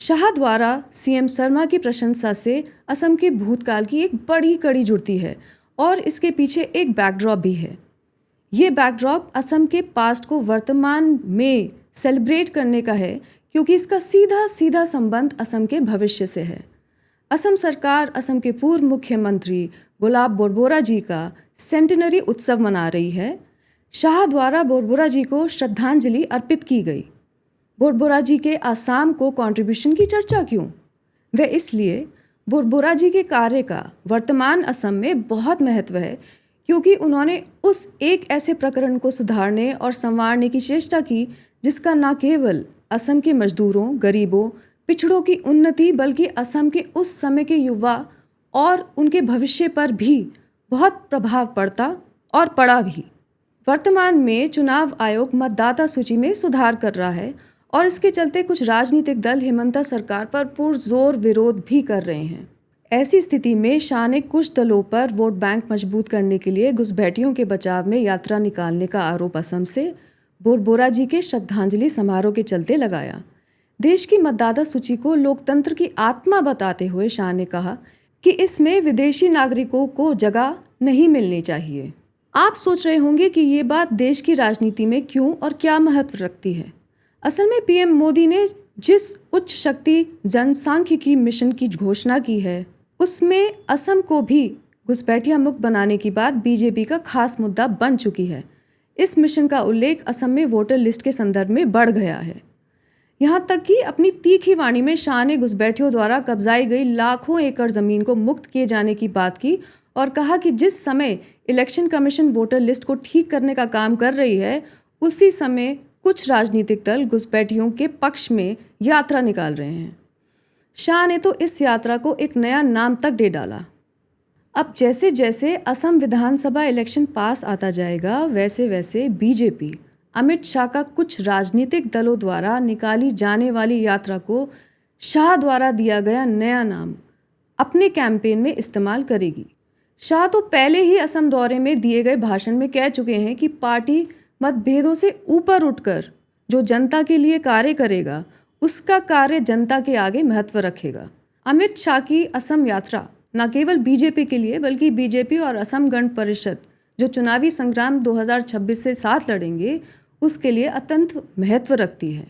शाह द्वारा सीएम शर्मा की प्रशंसा से असम के भूतकाल की एक बड़ी कड़ी जुड़ती है और इसके पीछे एक बैकड्रॉप भी है। ये बैकड्रॉप असम के पास्ट को वर्तमान में सेलिब्रेट करने का है, क्योंकि इसका सीधा सीधा संबंध असम के भविष्य से है। असम सरकार असम के पूर्व मुख्यमंत्री गुलाब बोरबोरा जी का सेंटिनरी उत्सव मना रही है। शाह द्वारा बोरबोरा जी को श्रद्धांजलि अर्पित की गई। बोरबोरा जी के आसाम को कंट्रीब्यूशन की चर्चा क्यों? वह इसलिए बोरबोरा जी के कार्य का वर्तमान असम में बहुत महत्व है, क्योंकि उन्होंने उस एक ऐसे प्रकरण को सुधारने और संवारने की चेष्टा की जिसका न केवल असम के मजदूरों, गरीबों, पिछड़ों की उन्नति बल्कि असम के उस समय के युवा और उनके भविष्य पर भी बहुत प्रभाव पड़ता और पड़ा भी। वर्तमान में चुनाव आयोग मतदाता सूची में सुधार कर रहा है और इसके चलते कुछ राजनीतिक दल हेमंता सरकार पर पुरजोर विरोध भी कर रहे हैं। ऐसी स्थिति में शाह ने कुछ दलों पर वोट बैंक मजबूत करने के लिए घुसपैठियों के बचाव में यात्रा निकालने का आरोप असम से बोरबोरा जी के श्रद्धांजलि समारोह के चलते लगाया। देश की मतदाता सूची को लोकतंत्र की आत्मा बताते हुए शाह ने कहा कि इसमें विदेशी नागरिकों को जगह नहीं मिलनी चाहिए। आप सोच रहे होंगे कि ये बात देश की राजनीति में क्यों और क्या महत्व रखती है। असल में पीएम मोदी ने जिस उच्च शक्ति जनसांख्यिकी मिशन की घोषणा की है, उसमें असम को भी घुसपैठिया मुक्त बनाने की बात बीजेपी का खास मुद्दा बन चुकी है। इस मिशन का उल्लेख असम में वोटर लिस्ट के संदर्भ में बढ़ गया है। यहाँ तक कि अपनी तीखी वाणी में शाह ने घुसपैठियों द्वारा कब्जाई गई लाखों एकड़ जमीन को मुक्त किए जाने की बात की और कहा कि जिस समय इलेक्शन कमीशन वोटर लिस्ट को ठीक करने का काम कर रही है, उसी समय कुछ राजनीतिक दल घुसपैठियों के पक्ष में यात्रा निकाल रहे हैं। शाह ने तो इस यात्रा को एक नया नाम तक दे डाला। अब जैसे जैसे असम विधानसभा इलेक्शन पास आता जाएगा, वैसे वैसे बीजेपी अमित शाह का कुछ राजनीतिक दलों द्वारा निकाली जाने वाली यात्रा को शाह द्वारा दिया गया नया नाम अपने कैंपेन में इस्तेमाल करेगी। शाह तो पहले ही असम दौरे में दिए गए भाषण में कह चुके हैं कि पार्टी मतभेदों से ऊपर उठकर जो जनता के लिए कार्य करेगा, उसका कार्य जनता के आगे महत्व रखेगा। अमित शाह की असम यात्रा न केवल बीजेपी के लिए बल्कि बीजेपी और असम गण परिषद जो चुनावी संग्राम 2026 से साथ लड़ेंगे, उसके लिए अत्यंत महत्व रखती है।